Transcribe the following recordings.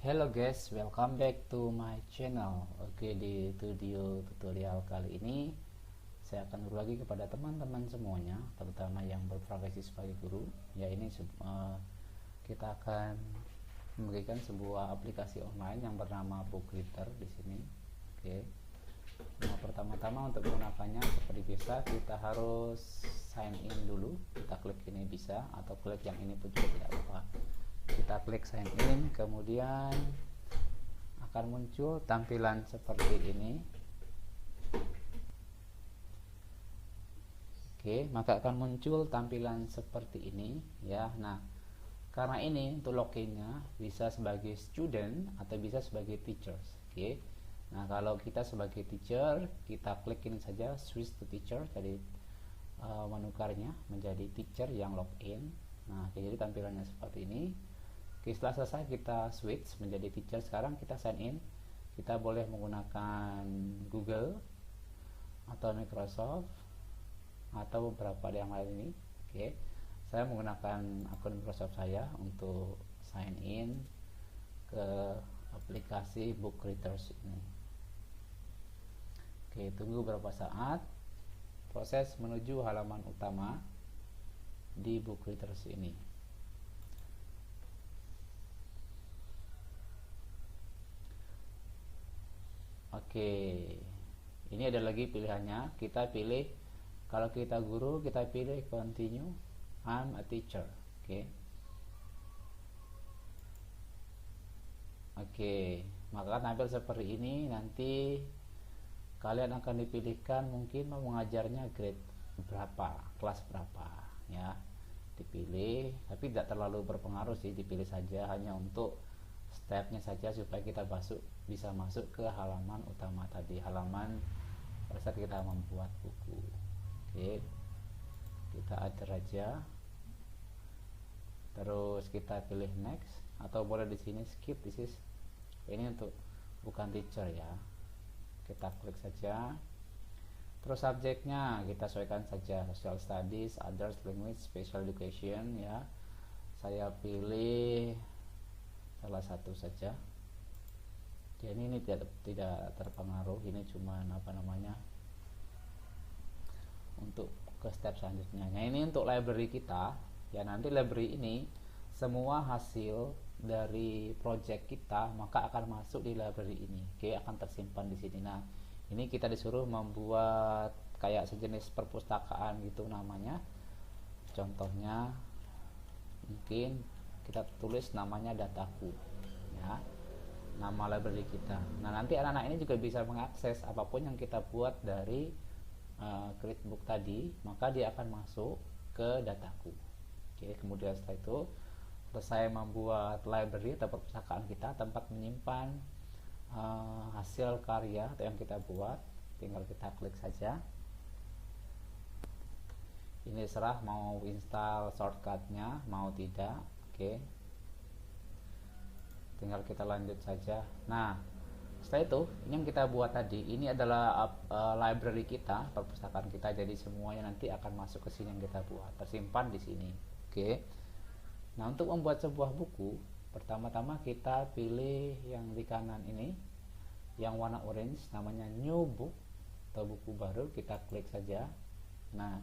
Hello guys, welcome back to my channel. Oke, di video tutorial kali ini saya akan berbagi kepada teman-teman semuanya, terutama yang berprofesi sebagai guru. Ya, ini kita akan memberikan sebuah aplikasi online yang bernama Bookreader di sini. Oke. Nah, pertama-tama untuk menggunakannya seperti biasa kita harus sign in dulu. Kita klik ini bisa, atau klik yang ini pun juga tidak apa-apa. Kita klik sign in, kemudian akan muncul tampilan seperti ini. Oke, maka akan muncul tampilan seperti ini ya. Nah, karena ini untuk loginnya bisa sebagai student atau bisa sebagai teachers. Oke. Nah, kalau kita sebagai teacher, kita klik ini saja, switch to teacher, jadi menukarnya menjadi teacher yang login. Nah, jadi tampilannya seperti ini. Oke, setelah selesai kita switch menjadi teacher. Sekarang kita sign in. Kita boleh menggunakan Google atau Microsoft atau beberapa yang lain ini. Oke, saya menggunakan akun Microsoft saya untuk sign in ke aplikasi Bookreaders ini. Oke, tunggu beberapa saat proses menuju halaman utama di Bookreaders ini. Oke, ini ada lagi pilihannya. Kita pilih, kalau kita guru kita pilih continue, I'm a teacher. Oke, maka tampil seperti ini. Nanti kalian akan dipilihkan mungkin mau mengajarnya grade berapa, kelas berapa ya. Dipilih, tapi tidak terlalu berpengaruh sih, dipilih saja hanya untuk stepnya saja supaya kita bisa masuk ke halaman utama tadi, halaman pada saat kita membuat buku. Oke, kita add aja, terus kita pilih next, atau boleh di sini skip, ini untuk bukan teacher ya. Kita klik saja, terus subjeknya kita sesuaikan saja, social studies, others, language, special education ya. Saya pilih salah satu saja. Jadi ini tidak terpengaruh, ini cuma untuk ke step selanjutnya. Nah, ini untuk library kita ya. Nanti library ini semua hasil dari project kita maka akan masuk di library ini. Oke, akan tersimpan di sini. Nah, ini kita disuruh membuat kayak sejenis perpustakaan gitu namanya. Contohnya mungkin kita tulis namanya dataku ya, nama library kita. Nah, nanti anak-anak ini juga bisa mengakses apapun yang kita buat dari Createbook tadi, maka dia akan masuk ke dataku. Oke, kemudian setelah itu selesai membuat library atau perpustakaan kita, tempat menyimpan hasil karya atau yang kita buat, tinggal kita klik saja. Ini serah mau install shortcutnya mau tidak. Oke, tinggal kita lanjut saja. Nah, setelah itu ini yang kita buat tadi, ini adalah library kita, perpustakaan kita. Jadi semuanya nanti akan masuk ke sini yang kita buat, tersimpan di sini. Oke. Nah, untuk membuat sebuah buku, pertama-tama kita pilih yang di kanan ini, yang warna orange, namanya new book atau buku baru. Kita klik saja. Nah,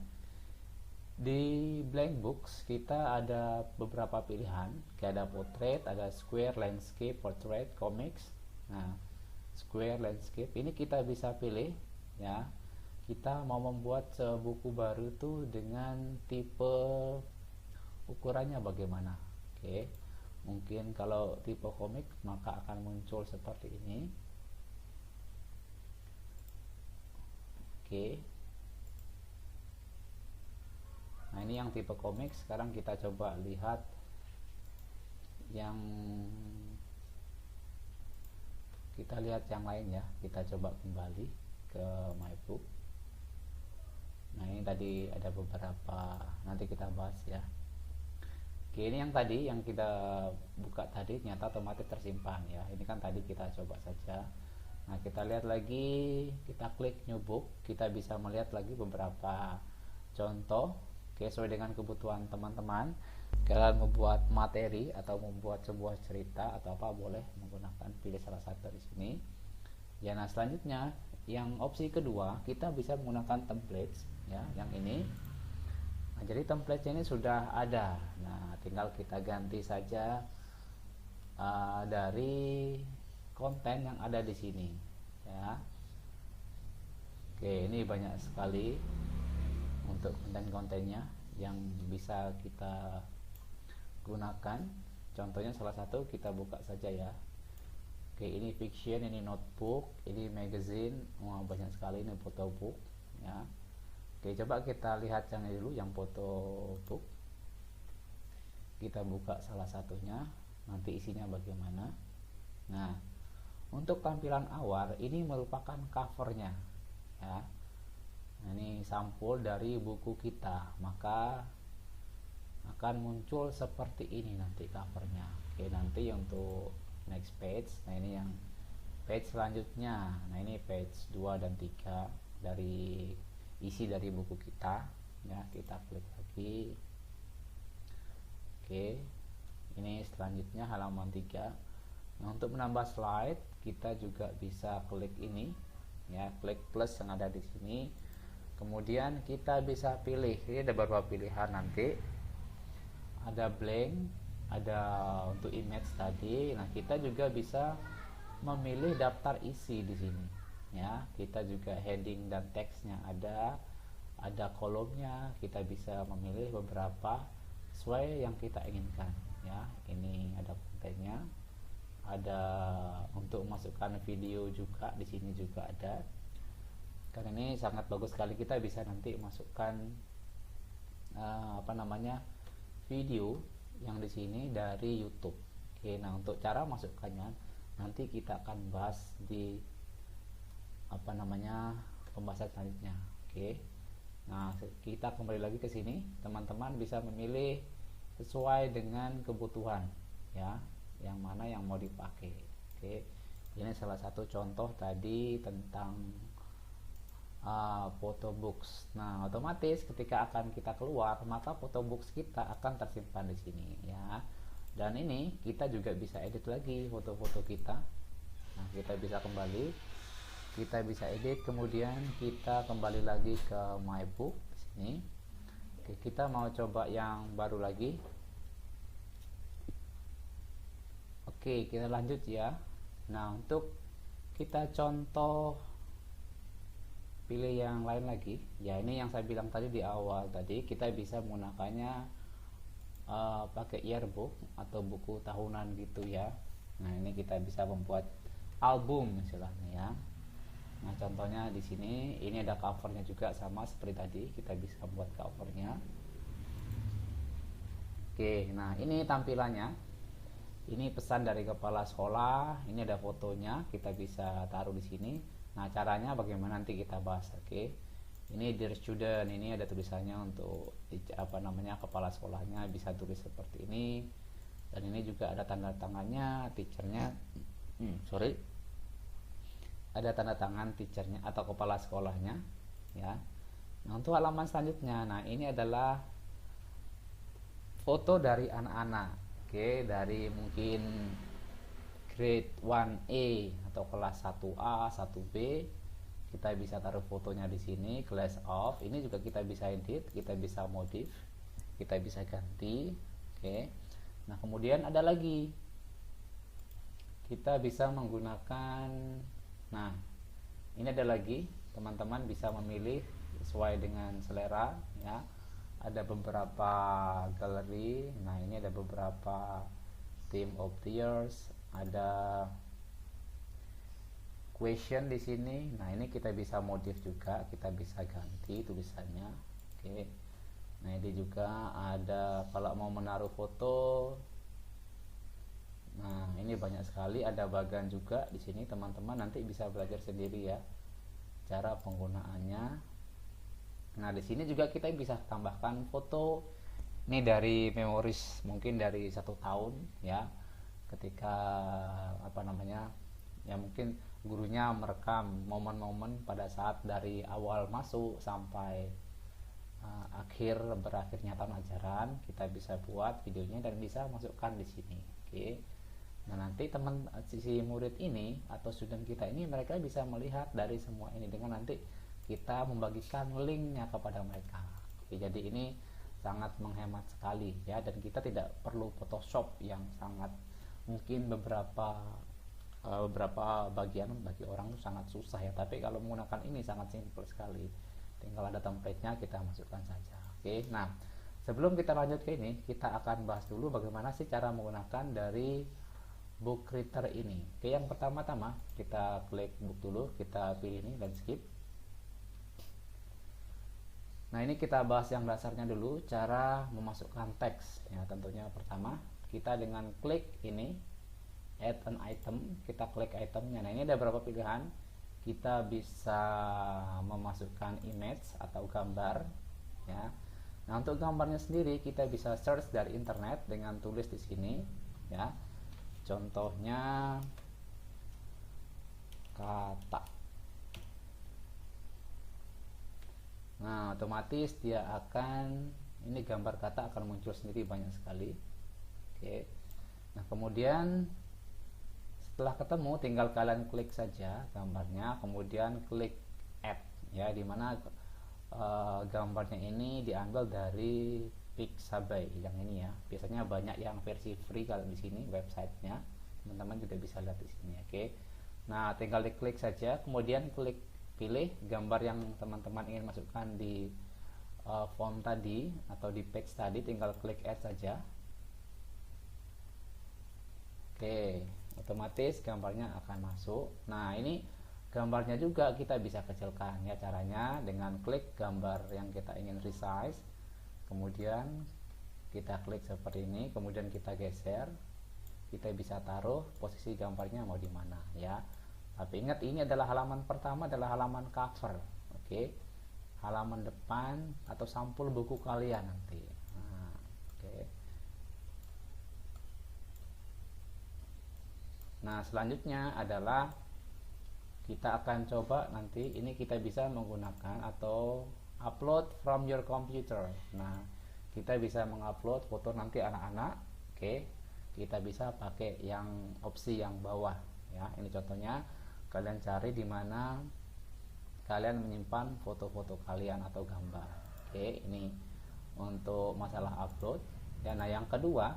di blank books kita ada beberapa pilihan, kayak ada portrait, ada square, landscape, portrait, comics. Nah, square, landscape ini kita bisa pilih ya. Kita mau membuat buku baru tuh dengan tipe ukurannya bagaimana. Oke, mungkin kalau tipe komik maka akan muncul seperti ini. Oke, nah ini yang tipe komik. Sekarang kita coba lihat yang yang lain ya. Kita coba kembali ke my book. Nah, ini tadi ada beberapa, nanti kita bahas ya. Oke, ini yang tadi yang kita buka tadi ternyata otomatis tersimpan ya. Ini kan tadi kita coba saja. Nah, kita lihat lagi, kita klik new book, kita bisa melihat lagi beberapa contoh. Oke, sesuai dengan kebutuhan teman-teman. Kalian membuat materi atau membuat sebuah cerita atau apa, boleh menggunakan pilih salah satu dari sini. Ya, nah selanjutnya yang opsi kedua, kita bisa menggunakan templates ya, yang ini. Nah, jadi template ini sudah ada. Nah, tinggal kita ganti saja dari konten yang ada di sini ya. Oke, ini banyak sekali untuk konten-kontennya yang bisa kita gunakan. Contohnya salah satu kita buka saja ya. Oke, ini fiction, ini notebook, ini magazine. Wah, banyak sekali, ini photobook ya. Oke, coba kita lihat yang ini dulu, yang photobook. Kita buka salah satunya, nanti isinya bagaimana. Nah, untuk tampilan awal ini merupakan covernya ya. Nah, ini sampul dari buku kita, maka akan muncul seperti ini nanti covernya. Oke, nanti untuk next page. Nah, ini yang page selanjutnya. Nah, ini page 2 dan 3 dari isi dari buku kita ya. Kita klik lagi. Oke, ini selanjutnya halaman 3. Nah, untuk menambah slide kita juga bisa klik ini ya, klik plus yang ada di sini. Kemudian kita bisa pilih, ini ada beberapa pilihan nanti. Ada blank, ada untuk image tadi. Nah, kita juga bisa memilih daftar isi di sini ya. Kita juga heading dan teksnya ada kolomnya. Kita bisa memilih beberapa sesuai yang kita inginkan ya. Ini ada kontennya, ada untuk masukkan video juga di sini juga ada. Karena ini sangat bagus sekali, kita bisa nanti masukkan video yang di sini dari YouTube. Oke, nah untuk cara masukkannya nanti kita akan bahas di pembahasan selanjutnya. Oke. Nah, kita kembali lagi ke sini. Teman-teman bisa memilih sesuai dengan kebutuhan ya, yang mana yang mau dipakai. Oke. Ini salah satu contoh tadi tentang photobooks. Nah, otomatis ketika akan kita keluar, maka photobooks kita akan tersimpan di sini ya. Dan ini kita juga bisa edit lagi foto-foto kita. Nah, kita bisa kembali, kita bisa edit, kemudian kita kembali lagi ke my book di sini. Oke, kita mau coba yang baru lagi. Oke, kita lanjut ya. Nah, untuk kita contoh pilih yang lain lagi ya. Ini yang saya bilang tadi di awal tadi, kita bisa menggunakannya pakai yearbook atau buku tahunan gitu ya. Nah, ini kita bisa membuat album istilahnya ya. Nah, contohnya di sini ini ada covernya juga, sama seperti tadi kita bisa buat covernya. Oke, nah ini tampilannya. Ini pesan dari kepala sekolah, ini ada fotonya, kita bisa taruh di sini. Nah, caranya bagaimana nanti kita bahas. Oke. Ini dear student, ini ada tulisannya untuk kepala sekolahnya bisa tulis seperti ini. Dan ini juga ada tanda tangannya teachernya. Ada tanda tangan teachernya atau kepala sekolahnya ya. Nah, untuk halaman selanjutnya, nah ini adalah foto dari anak-anak. Oke, dari mungkin grade 1A atau kelas 1A, 1B. Kita bisa taruh fotonya di sini, class of. Ini juga kita bisa edit, kita bisa modif, kita bisa ganti. Oke. Nah, kemudian ada lagi. Kita bisa menggunakan, nah, ini ada lagi, teman-teman bisa memilih sesuai dengan selera ya. Ada beberapa galeri. Nah, ini ada beberapa theme of the years, ada question di sini. Nah, ini kita bisa modif juga, kita bisa ganti tulisannya. Oke. Nah, ini juga ada kalau mau menaruh foto. Nah, ini banyak sekali, ada bagan juga di sini, teman-teman nanti bisa belajar sendiri ya cara penggunaannya. Nah, di sini juga kita bisa tambahkan foto. Ini dari memoris mungkin dari 1 tahun ya. Ketika ya mungkin gurunya merekam momen-momen pada saat dari awal masuk sampai berakhirnya tahun ajaran, kita bisa buat videonya dan bisa masukkan di sini. Oke. Nah, nanti teman sisi murid ini atau student kita ini mereka bisa melihat dari semua ini dengan nanti kita membagikan linknya kepada mereka. Oke, jadi ini sangat menghemat sekali ya, dan kita tidak perlu Photoshop yang sangat mungkin beberapa bagian bagi orang itu sangat susah ya, tapi kalau menggunakan ini sangat simple sekali, tinggal ada template-nya kita masukkan saja. Oke, nah sebelum kita lanjut ke ini, kita akan bahas dulu bagaimana sih cara menggunakan dari book reader ini. Oke, yang pertama-tama kita klik book dulu, kita pilih ini dan skip. Nah, ini kita bahas yang dasarnya dulu, cara memasukkan teks ya. Tentunya pertama kita dengan klik ini add an item, kita klik itemnya. Nah, ini ada beberapa pilihan, kita bisa memasukkan image atau gambar ya. Nah, untuk gambarnya sendiri kita bisa search dari internet dengan tulis di sini ya. Contohnya kata. Nah, otomatis dia akan, ini gambar kata akan muncul sendiri banyak sekali. Oke. Nah, kemudian setelah ketemu tinggal kalian klik saja gambarnya, kemudian klik add ya, dimana gambarnya ini diambil dari Pixabay yang ini ya. Biasanya banyak yang versi free kalau di sini websitenya, teman-teman juga bisa lihat di sini. Oke. Nah, tinggal diklik saja, kemudian pilih gambar yang teman-teman ingin masukkan di font tadi atau di page tadi, tinggal klik add saja. Oke, otomatis gambarnya akan masuk. Nah, ini gambarnya juga kita bisa kecilkan ya, caranya dengan klik gambar yang kita ingin resize, kemudian kita klik seperti ini, kemudian kita geser, kita bisa taruh posisi gambarnya mau di mana ya. Tapi ingat, ini adalah halaman pertama, adalah halaman cover. Oke, halaman depan atau sampul buku kalian nanti. Nah, oke. Nah, selanjutnya adalah kita akan coba nanti ini kita bisa menggunakan atau upload from your computer. Nah, kita bisa mengupload foto nanti anak-anak. Oke, kita bisa pakai yang opsi yang bawah ya. Ini contohnya, kalian cari di mana kalian menyimpan foto-foto kalian atau gambar. Oke, ini untuk masalah upload. Dan nah, yang kedua,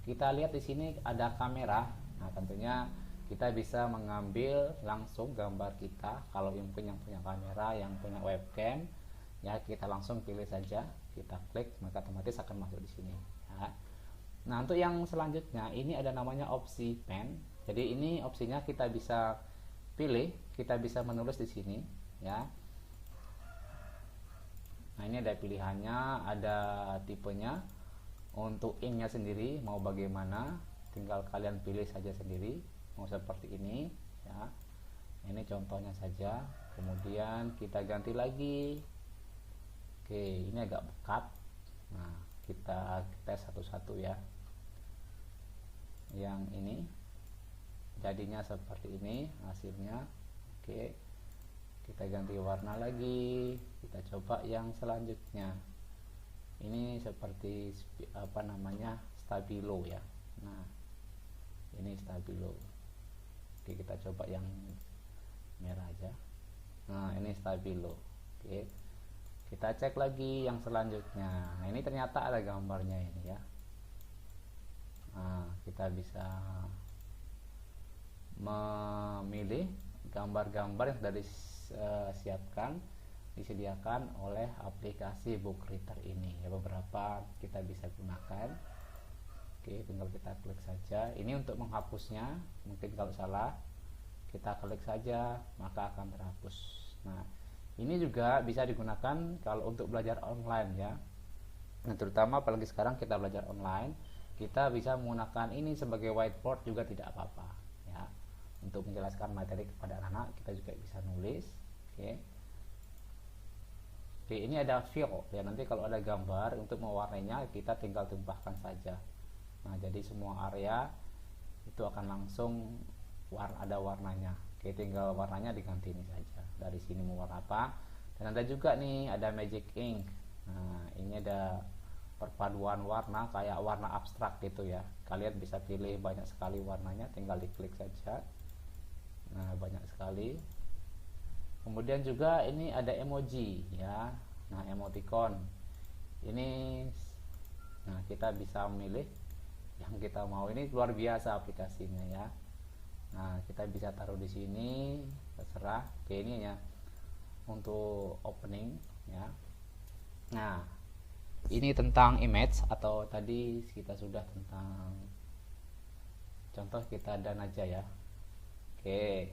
kita lihat di sini ada kamera. Nah, tentunya kita bisa mengambil langsung gambar kita. Kalau mungkin yang punya kamera, yang punya webcam, ya kita langsung pilih saja, kita klik, maka otomatis akan masuk di sini. Ya. Nah, untuk yang selanjutnya ini ada namanya opsi pen. Jadi ini opsinya kita bisa pilih, kita bisa menulis di sini ya. Nah, ini ada pilihannya, ada tipenya. Untuk inknya sendiri mau bagaimana, tinggal kalian pilih saja sendiri, mau seperti ini ya. Ini contohnya saja, kemudian kita ganti lagi. Oke, ini agak pekat. Nah, kita tes satu-satu ya. Yang ini jadinya seperti ini hasilnya. Oke, kita ganti warna lagi, kita coba yang selanjutnya. Ini seperti apa namanya, stabilo ya. Nah, ini stabilo. Oke, kita coba yang merah aja. Nah, ini stabilo. Oke, kita cek lagi yang selanjutnya. Nah, ini ternyata ada gambarnya ini ya. Nah, kita bisa memilih gambar-gambar yang sudah disediakan oleh aplikasi book reader ini ya. Beberapa kita bisa gunakan. Oke, tinggal kita klik saja. Ini untuk menghapusnya, mungkin kalau salah kita klik saja maka akan terhapus. Nah, ini juga bisa digunakan kalau untuk belajar online ya. Nah, terutama apalagi sekarang kita belajar online, kita bisa menggunakan ini sebagai whiteboard juga tidak apa-apa ya. Untuk menjelaskan materi kepada anak-anak kita juga bisa nulis. Oke. Oke, ini ada fill ya, nanti kalau ada gambar untuk mewarnainya kita tinggal tumpahkan saja. Nah, jadi semua area itu akan langsung ada warnanya. Oke, tinggal warnanya diganti ini saja. Dari sini mau warna apa. Dan ada juga nih, ada magic ink. Nah, ini ada perpaduan warna kayak warna abstrak gitu ya. Kalian bisa pilih banyak sekali warnanya, tinggal diklik saja. Nah, banyak sekali. Kemudian juga ini ada emoji ya. Nah, emoticon. Ini nah, kita bisa memilih yang kita mau. Ini luar biasa aplikasinya ya. Nah, kita bisa taruh di sini, terserah. Oke, ini ya untuk opening ya. Nah, ini tentang image, atau tadi kita sudah tentang contoh, kita dan aja ya. Oke.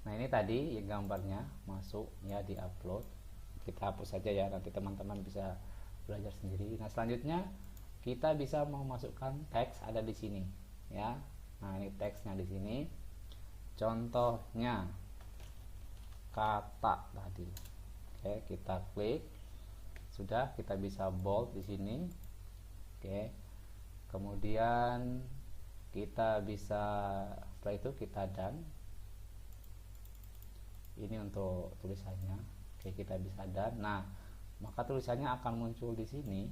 Nah, ini tadi yang gambarnya masuk ya, di upload. Kita hapus saja ya, nanti teman-teman bisa belajar sendiri. Nah, selanjutnya kita bisa memasukkan teks, ada di sini ya. Nah, ini teksnya di sini. Contohnya kata tadi. Oke, kita klik. Sudah, kita bisa bold di sini. Oke. Kemudian kita bisa, setelah itu kita done. Ini untuk tulisannya. Oke, kita bisa done. Nah, maka tulisannya akan muncul di sini.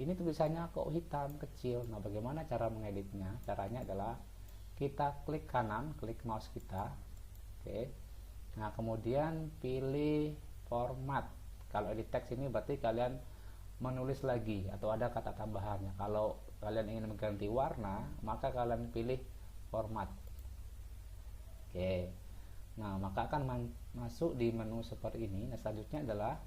Ini tulisannya kok hitam kecil. Nah, bagaimana cara mengeditnya? Caranya adalah kita klik kanan, klik mouse kita. Oke. Nah, kemudian pilih format. Kalau edit teks ini berarti kalian menulis lagi atau ada kata tambahannya. Kalau kalian ingin mengganti warna, maka kalian pilih format. Oke. Nah, maka akan masuk di menu seperti ini. Nah, selanjutnya adalah,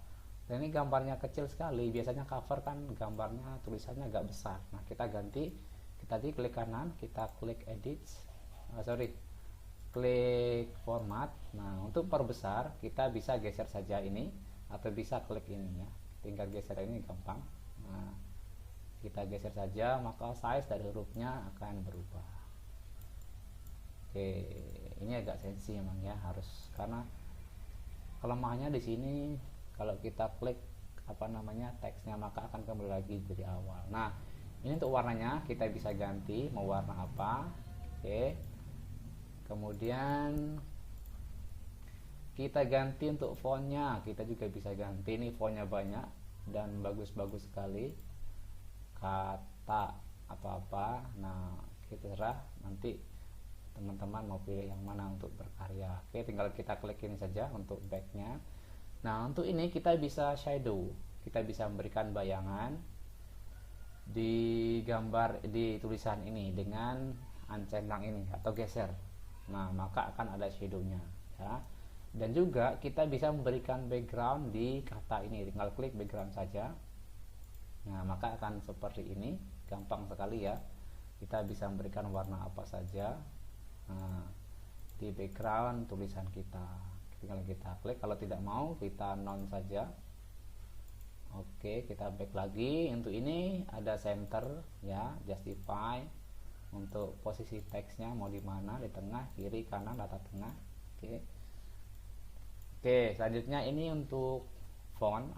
dan ini gambarnya kecil sekali. Biasanya cover kan gambarnya, tulisannya agak besar. Nah, kita ganti. Kita tadi klik kanan, kita klik edit. Klik format. Nah, untuk perbesar kita bisa geser saja ini, atau bisa klik ini ya. Tinggal geser ini, gampang. Nah, kita geser saja, maka size dari hurufnya akan berubah. Oke, ini agak sensi emang ya, harus, karena kelemahannya di sini kalau kita klik teksnya, maka akan kembali lagi dari awal. Nah, ini untuk warnanya kita bisa ganti mau warna apa. Oke. Kemudian kita ganti untuk fontnya, kita juga bisa ganti. Ini fontnya banyak dan bagus-bagus sekali, kata atau apa. Nah, kita serah nanti teman-teman mau pilih yang mana untuk berkarya. Oke, tinggal kita klik ini saja untuk backnya. Nah, untuk ini kita bisa shadow, kita bisa memberikan bayangan di gambar, di tulisan ini dengan centang ini atau geser. Nah, maka akan ada shadownya ya. Dan juga kita bisa memberikan background di kata ini, tinggal klik background saja. Nah, maka akan seperti ini, gampang sekali ya. Kita bisa memberikan warna apa saja. Nah, di background tulisan kita, tinggal kita klik. Kalau tidak mau, kita non saja. Oke, kita back lagi. Untuk ini ada center ya, justify. Untuk posisi teksnya mau di mana, di tengah, kiri, kanan, rata tengah. Oke, selanjutnya ini untuk font,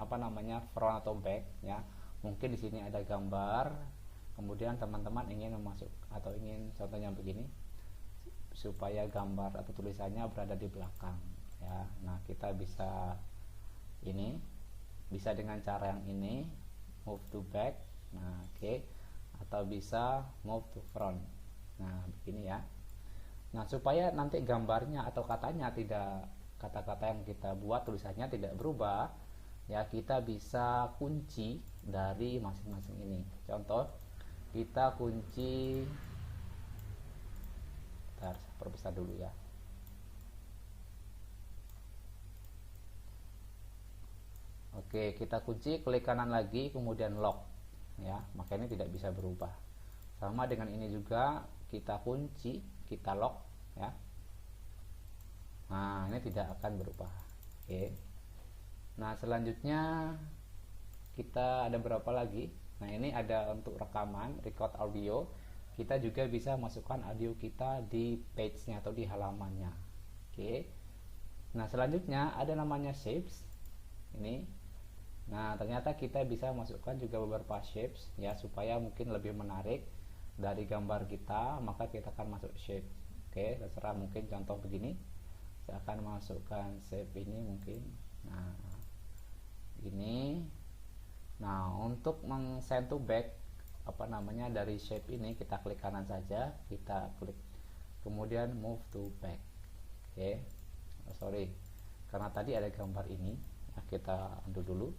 front atau back ya. Mungkin di sini ada gambar, kemudian teman-teman ingin masuk atau ingin contohnya begini, supaya gambar atau tulisannya berada di belakang ya. Nah, kita bisa ini, bisa dengan cara yang ini, move to back. Nah, oke. Atau bisa move to front. Nah, begini ya. Nah, supaya nanti gambarnya atau katanya tidak, kata-kata yang kita buat tulisannya tidak berubah ya, kita bisa kunci dari masing-masing ini. Contoh, kita kunci, bentar, perbesar dulu ya. Oke, kita kunci, klik kanan lagi, kemudian lock ya, maka ini tidak bisa berubah. Sama dengan ini juga, kita kunci, kita lock ya. Nah, ini tidak akan berubah. Oke. Nah, selanjutnya kita ada berapa lagi? Nah, ini ada untuk rekaman, record audio. Kita juga bisa masukkan audio kita di page-nya atau di halamannya. Oke. Nah, selanjutnya ada namanya shapes. Ini. Nah, ternyata kita bisa masukkan juga beberapa shapes ya, supaya mungkin lebih menarik dari gambar kita, maka kita akan masuk shape. Oke, terserah, mungkin contoh begini. Saya akan masukkan shape ini mungkin. Nah, ini. Nah, untuk send to back dari shape ini, kita klik kanan saja, kita klik kemudian move to back. Oke. Sorry, karena tadi ada gambar ini. Nah, kita undo dulu,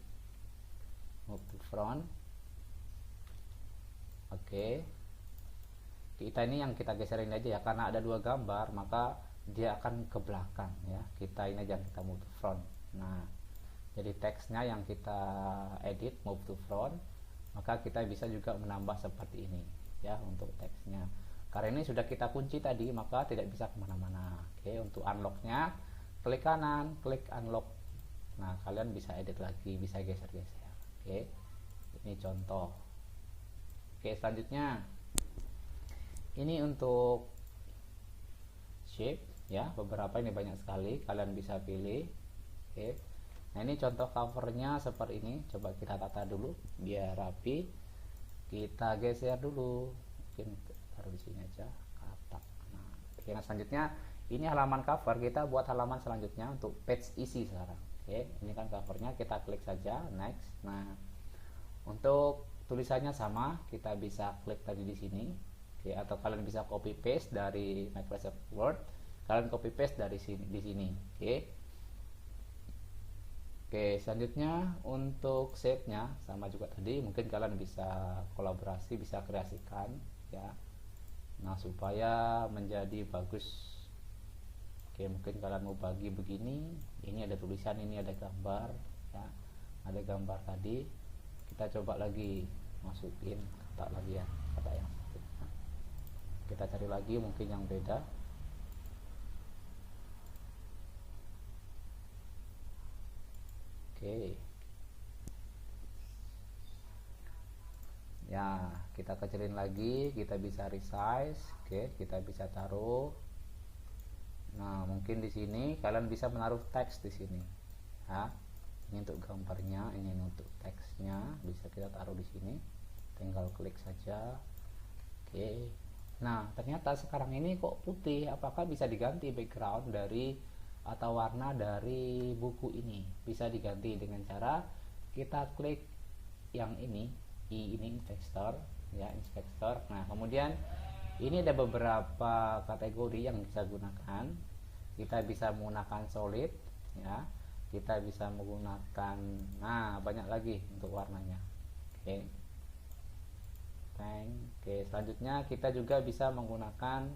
move to front. Oke, kita ini yang kita geserin aja ya, karena ada dua gambar maka dia akan ke belakang ya. Kita ini aja kita move to front. Nah, jadi teksnya yang kita edit move to front, maka kita bisa juga menambah seperti ini ya untuk teksnya. Karena ini sudah kita kunci tadi, maka tidak bisa kemana-mana. Oke, untuk unlocknya klik kanan, klik unlock. Nah, kalian bisa edit lagi, bisa geser-geser. Oke, ini contoh. Oke, selanjutnya ini untuk shape ya, beberapa ini banyak sekali, kalian bisa pilih. Oke, nah ini contoh covernya seperti ini. Coba kita tata dulu biar rapi, kita geser dulu, mungkin taruh di sini aja katak. Nah, oke, nah selanjutnya ini halaman cover, kita buat halaman selanjutnya untuk page isi sekarang. Oke, ini kan covernya, kita klik saja next. Nah, untuk tulisannya sama, kita bisa klik tadi di sini. Oke, atau kalian bisa copy paste dari Microsoft Word, kalian copy paste dari sini di sini. Oke, selanjutnya untuk shape-nya sama juga tadi, mungkin kalian bisa kolaborasi, bisa kreasikan ya. Nah, supaya menjadi bagus. Oke, mungkin kalian mau bagi begini, ini ada tulisan, ini ada gambar ya. Ada gambar tadi, kita coba lagi masukin kata lagi ya, kata yang satu. Nah, kita cari lagi mungkin yang beda. Oke ya, kita kecilin lagi, kita bisa resize. Oke, kita bisa taruh. Nah, mungkin di sini kalian bisa menaruh teks di sini ya. Ini untuk gambarnya, ini untuk teksnya, bisa kita taruh di sini, tinggal klik saja. Oke, nah ternyata sekarang ini kok putih, apakah bisa diganti background dari atau warna dari buku ini? Bisa diganti dengan cara kita klik yang ini, ini inspector ya, inspector. Nah, kemudian ini ada beberapa kategori yang bisa gunakan. Kita bisa menggunakan solid ya, kita bisa menggunakan, nah banyak lagi untuk warnanya. Oke, selanjutnya kita juga bisa menggunakan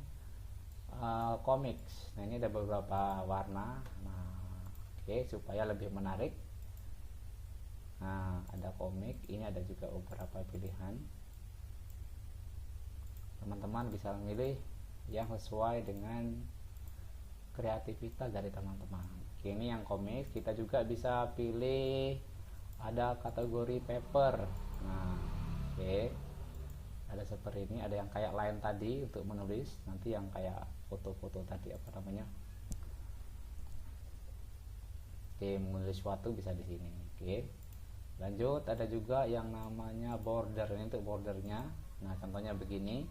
comics. Nah, ini ada beberapa warna. Nah, supaya lebih menarik. Nah, ada komik, ini ada juga beberapa pilihan. Teman-teman bisa memilih yang sesuai dengan kreativitas dari teman-teman. Ini yang komik, kita juga bisa pilih ada kategori paper. Nah, ada seperti ini, ada yang kayak line tadi untuk menulis, nanti yang kayak foto-foto tadi menulis sesuatu bisa di sini. Lanjut, ada juga yang namanya border, ini untuk bordernya. Nah, contohnya begini,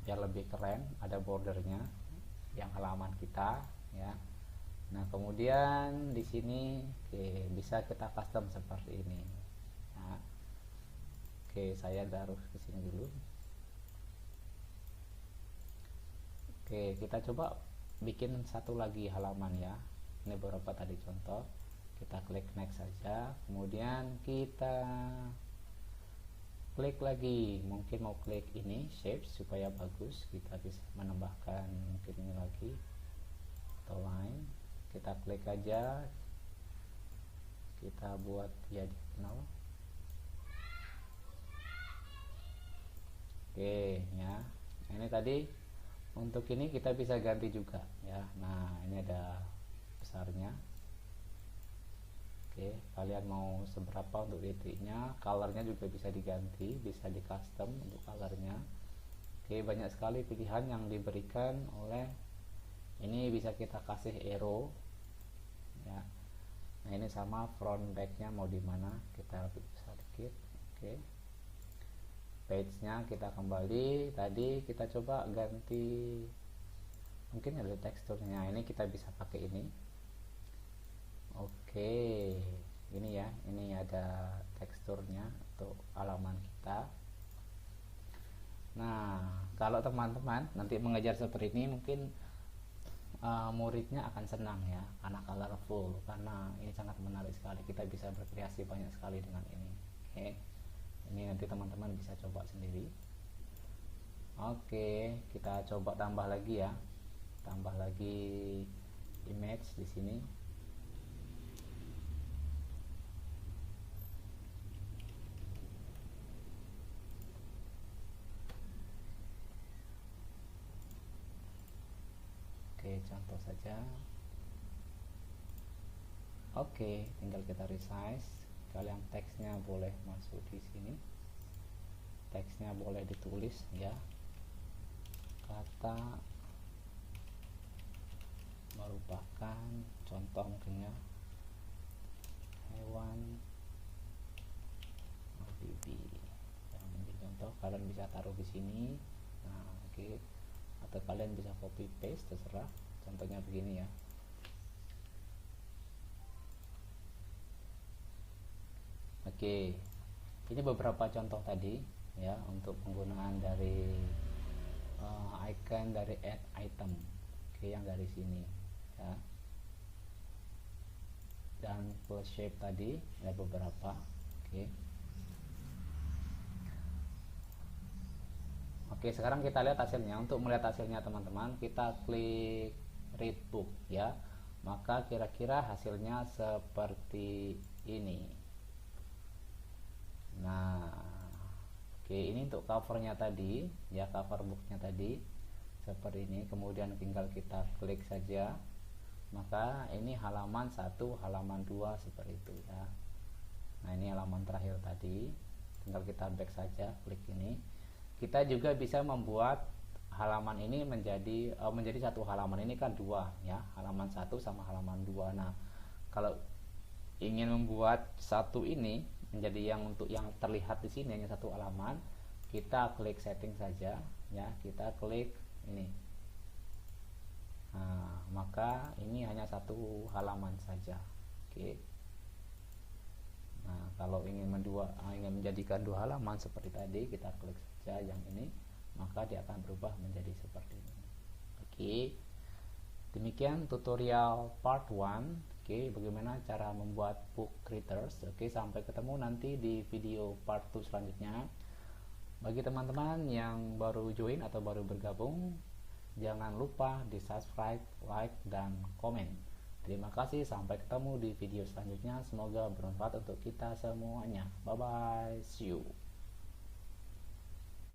biar lebih keren, ada bordernya yang halaman kita ya. Nah, kemudian di sini bisa kita custom seperti ini. Nah, saya taruh ke sini dulu. Kita coba bikin satu lagi halaman ya. Ini beberapa tadi contoh. Kita klik next saja, kemudian kita klik lagi, mungkin mau klik ini shape supaya bagus, kita bisa menambahkan mungkin ini lagi atau line. Kita klik aja, kita buat ya diagonal. Ya, ini tadi untuk ini kita bisa ganti juga ya. Nah, ini ada besarnya. Kalian mau seberapa untuk titiknya, colornya juga bisa diganti, bisa di custom untuk colornya. Banyak sekali pilihan yang diberikan oleh ini, bisa kita kasih arrow ya. Nah, ini sama front backnya mau di mana, kita lebih besar dikit. Page nya kita kembali, tadi kita coba ganti, mungkin ada teksturnya, ini kita bisa pakai ini. ini ya, ini ada teksturnya untuk halaman kita. Nah, kalau teman-teman nanti mengejar seperti ini, mungkin muridnya akan senang ya, karena colorful, karena ini sangat menarik sekali, kita bisa berkreasi banyak sekali dengan ini. Oke, ini nanti teman-teman bisa coba sendiri. Oke, kita coba tambah lagi ya, tambah lagi image di sini. Oke, contoh saja. Oke, tinggal kita resize. Kalian teksnya boleh masuk di sini. Teksnya boleh ditulis ya. Kata merupakan contoh mungkin ya. Hewan amfibi. Yang menjadi contoh kalian bisa taruh di sini. Nah, oke. Atau kalian bisa copy paste, terserah. Contohnya begini ya. Oke, ini beberapa contoh tadi ya untuk penggunaan dari icon dari add item. Oke, yang dari sini ya. Dan plus shape tadi ada beberapa. Oke. Oke, sekarang kita lihat hasilnya. Untuk melihat hasilnya teman-teman, kita klik read book ya. Maka kira-kira hasilnya seperti ini. Nah, oke, ini untuk covernya tadi ya, cover booknya tadi seperti ini. Kemudian tinggal kita klik saja, maka ini halaman 1, halaman 2 seperti itu ya. Nah, ini halaman terakhir tadi, tinggal kita back saja, klik ini. Kita juga bisa membuat halaman ini menjadi satu halaman. Ini kan dua ya, halaman 1 sama halaman 2. Nah, kalau ingin membuat satu ini menjadi yang untuk yang terlihat di sini hanya satu halaman, kita klik setting saja ya, kita klik ini. Nah, maka ini hanya satu halaman saja. Oke. Nah, kalau ingin menjadikan dua halaman seperti tadi, kita klik saja yang ini, maka dia akan berubah menjadi seperti ini. Oke. Demikian tutorial part 1. Oke, bagaimana cara membuat book critters. Oke, sampai ketemu nanti di video part 2 selanjutnya. Bagi teman-teman yang baru join atau baru bergabung, jangan lupa di subscribe, like, dan komen. Terima kasih, sampai ketemu di video selanjutnya. Semoga bermanfaat untuk kita semuanya. Bye bye, see you.